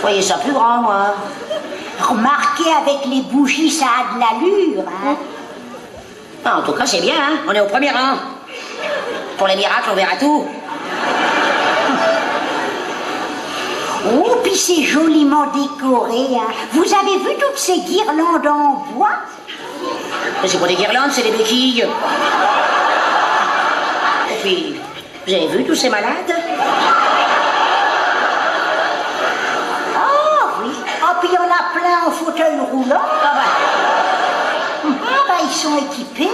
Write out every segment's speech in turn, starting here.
voyais ça plus grand, moi. Remarquez, avec les bougies, ça a de l'allure, hein. Ah, en tout cas, c'est bien, hein. On est au premier rang. Pour les miracles, on verra tout. Oh, puis c'est joliment décoré, hein. Vous avez vu toutes ces guirlandes en bois? Mais c'est pas des guirlandes, c'est des béquilles. Et puis, vous avez vu tous ces malades? Ah oui. Ah, puis il y en a plein en fauteuil roulant. Ah bah, ils sont équipés.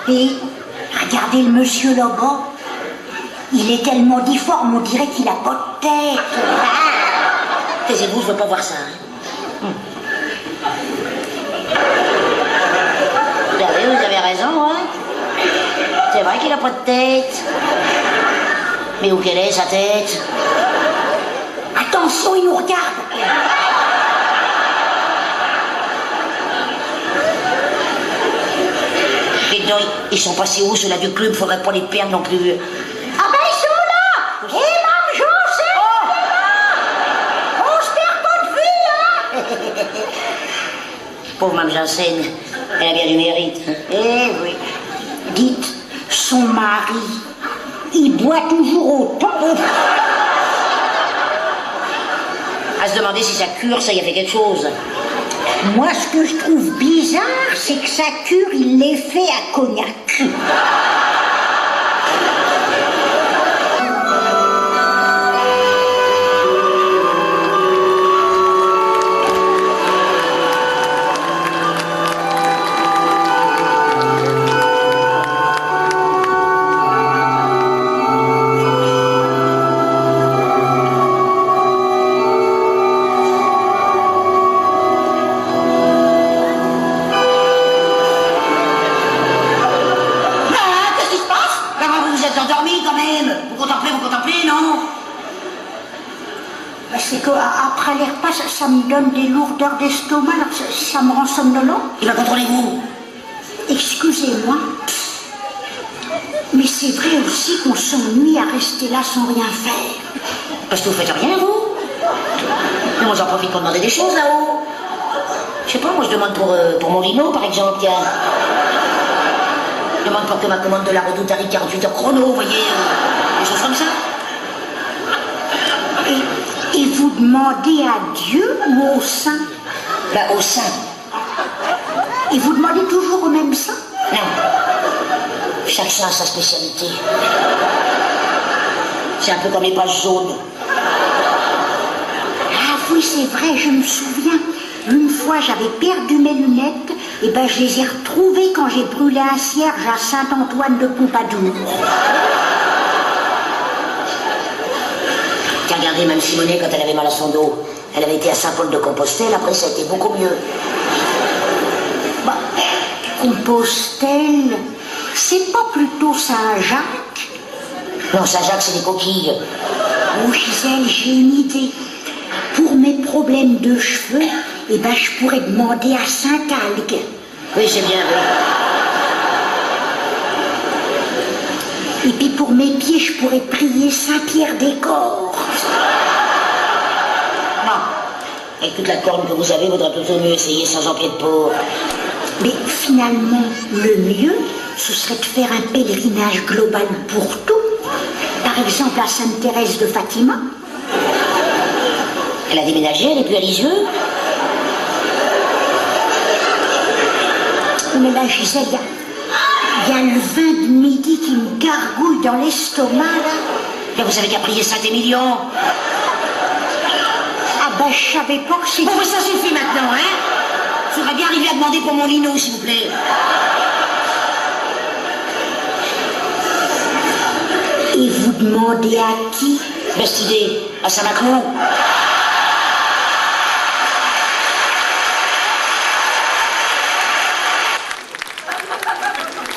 Et regardez le monsieur là-bas. Il est tellement difforme, on dirait qu'il a pas de tête. Ah, taisez-vous, je veux pas voir ça. Hein. Vous avez raison, hein. C'est vrai qu'il a pas de tête. Mais où qu'elle est, sa tête? Attention, il nous regarde. Dites donc, ils sont passés où, ceux-là du club? Faudrait pas les perdre non plus. Ah ben, ils sont là. Et Mme Joseph, on se perd pas de vue, hein. Pauvre Mme Janssen, elle a bien du mérite. Eh oui. Dites, son mari, il boit toujours autant. À se demander si sa cure, ça y a fait quelque chose. Moi, ce que je trouve bizarre, c'est que sa cure, il l'ait fait à Cognac. C'est qu'après les repas, ça me donne des lourdeurs d'estomac, ça me rend somnolent. Il va contrôler vous. Excusez-moi, mais c'est vrai aussi qu'on s'ennuie à rester là sans rien faire. Parce que vous faites rien, vous. Mais moi, j'en profite pour demander des choses là-haut. Je sais pas, moi, je demande pour mon lino, par exemple, tiens. Je demande pour que ma commande de la Redoute arrive 48 heures chrono, vous voyez, des choses comme ça. Et vous demandez à Dieu ou au saint? Bah, au saint. Et vous demandez toujours au même saint? Non. Chaque saint a sa spécialité. C'est un peu comme les pages jaunes. Ah oui, c'est vrai, je me souviens. Une fois, j'avais perdu mes lunettes, et ben je les ai retrouvées quand j'ai brûlé un cierge à Saint-Antoine de Pompadour. Regardez, même Simonet, quand elle avait mal à son dos, elle avait été à Saint-Paul-de-Compostelle, après ça a été beaucoup mieux. Bah, Compostelle, c'est pas plutôt Saint-Jacques? Non, Saint-Jacques, c'est des coquilles. Oh, Gisèle, j'ai une idée. Pour mes problèmes de cheveux, eh ben, je pourrais demander à Saint-Algue. Oui, c'est bien, oui. Et puis pour mes pieds, je pourrais prier Saint-Pierre des Corps. Non. Avec toute la corne que vous avez, il vaudrait plutôt mieux essayer sans Jean-Pied de Port. Mais finalement, le mieux, ce serait de faire un pèlerinage global pour tout. Par exemple, à Sainte-Thérèse de Fatima. Elle a déménagé, elle est plus à Lisieux. Mais là, Gisèle, il y a le vin de midi qui me gargouille dans l'estomac, là. Mais vous savez qu'à prier Saint-Émilion. Ah ben, je savais pas que c'était... Bon, ça suffit maintenant, hein. Faudrait bien arriver à demander pour mon lino, s'il vous plaît. Et vous demandez à qui? Beste idée, à Saint-Maclou.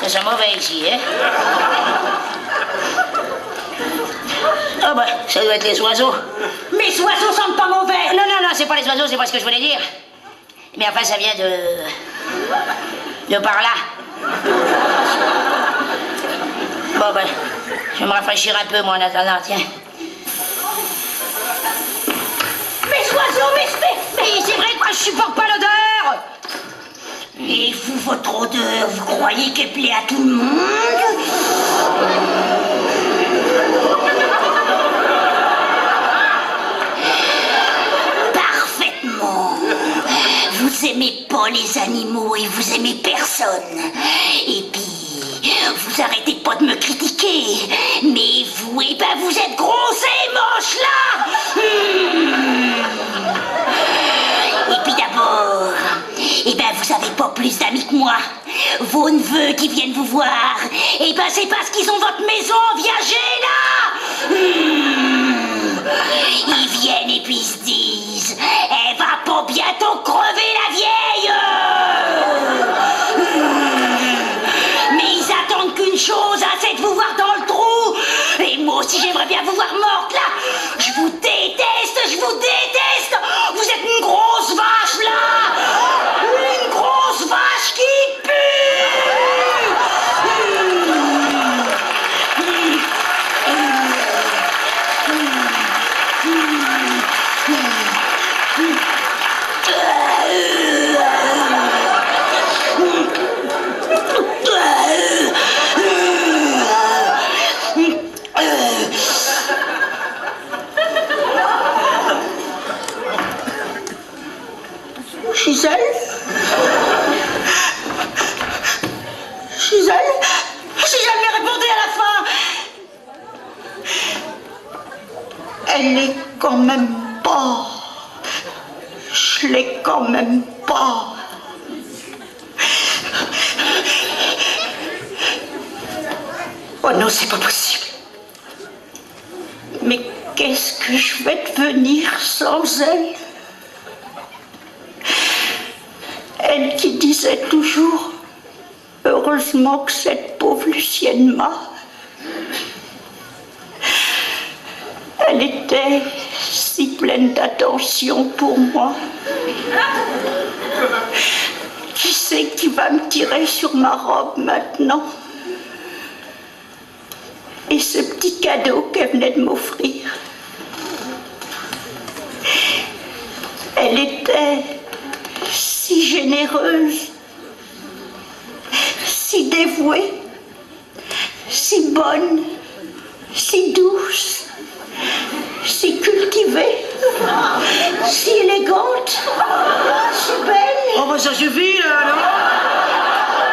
Ça sent mauvais ici, hein. Ah bah, ça doit être les oiseaux. Mes oiseaux sentent pas mauvais. Non, non, non, c'est pas les oiseaux, c'est pas ce que je voulais dire. Mais enfin, ça vient de par là. Bon ben, je vais me rafraîchir un peu, moi, en attendant, tiens. Et c'est vrai que moi, je supporte pas l'odeur. Et vous, votre odeur, vous croyez qu'elle plaît à tout le monde? Parfaitement. Vous aimez pas les animaux et vous aimez personne. Et puis, vous arrêtez pas de me critiquer. Mais vous, eh ben, vous êtes grosses et moches là. Et puis d'abord, eh ben vous avez pas plus d'amis que moi. Vos neveux qui viennent vous voir, eh ben c'est parce qu'ils ont votre maison en viager là. Ils viennent et puis ils se disent, elle va pas bientôt crever la vieille. Mais ils attendent qu'une chose, c'est de vous voir dans le trou. Et moi aussi j'aimerais bien vous voir morte là. Je vous déteste, je vous déteste. Vous êtes une grosse vache là. Une grosse vache qui pue. Gisèle? Gisèle? Gisèle, mais répondez à la fin! Elle est quand même pas. Je l'ai quand même pas. Oh non, c'est pas possible. Mais qu'est-ce que je vais devenir sans elle? Elle qui disait toujours, heureusement que cette pauvre Lucienne m'a. Elle était si pleine d'attention pour moi. Qui c'est qui va me tirer sur ma robe maintenant? Et ce petit cadeau qu'elle venait de m'offrir. Elle était si généreuse, si dévouée, si bonne, si douce, si cultivée, si élégante, si belle. Oh bah ça suffit là, non?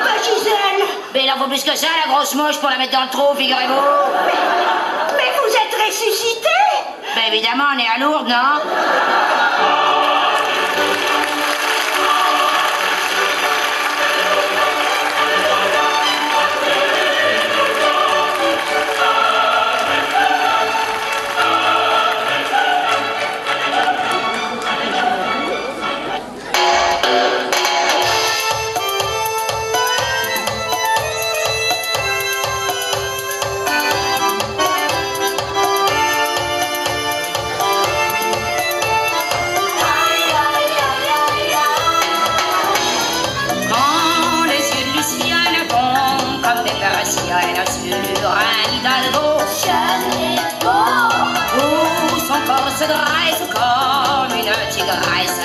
Bah Gisèle! Mais il en faut plus que ça, la grosse moche, pour la mettre dans le trou, figurez-vous. Mais vous êtes ressuscitée! Ben évidemment, on est à Lourdes, non? Se dresse comme une tigresse,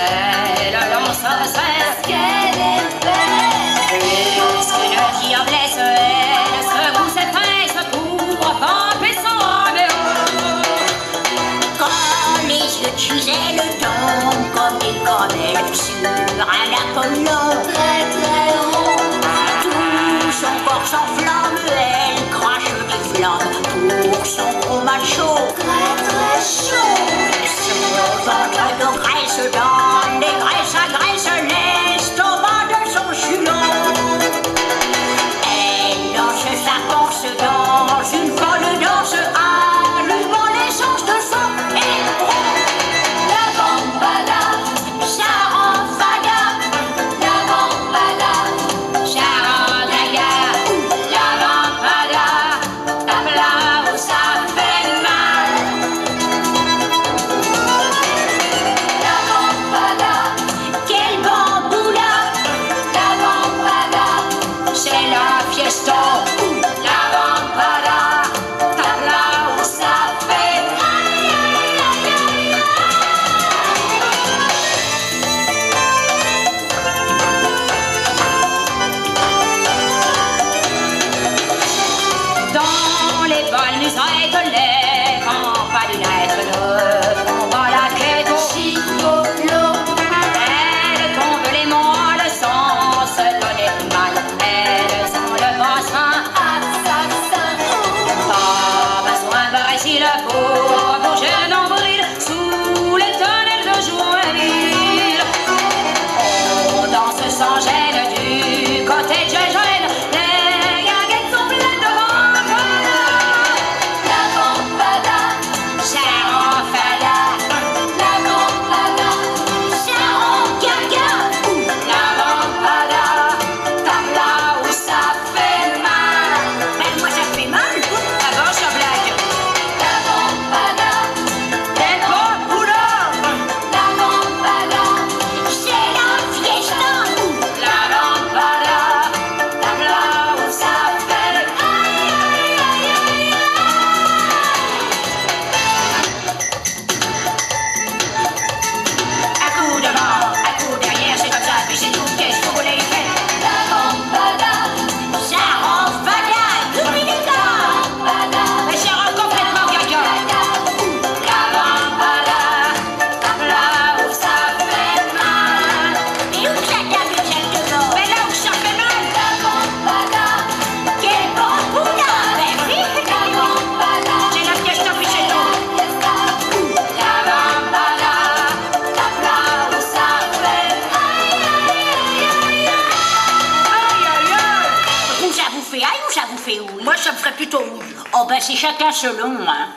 le long sorcière, qu'elle est belle. Plus qu'une diablesse, elle secoue ses fesses pour camper son Roméo. Quand les yeux de Gisèle tombent comme des cornets sur un Apollon très très haut, tout son corps s'enflamme, elle crache des flammes pour son gros macho très très chaud. Ventre de graisse donne des graisses à graisse l'estomac de son culot. Elle danse sa force dans une folle danse, allumant l'essence de son héros. La bambada, ça rend fada. La bambada, ça rend daga. La bambada, tape là où ça fait mal. La les houilles. Moi, ça me ferait plutôt rouge. Oh ben c'est chacun selon, hein.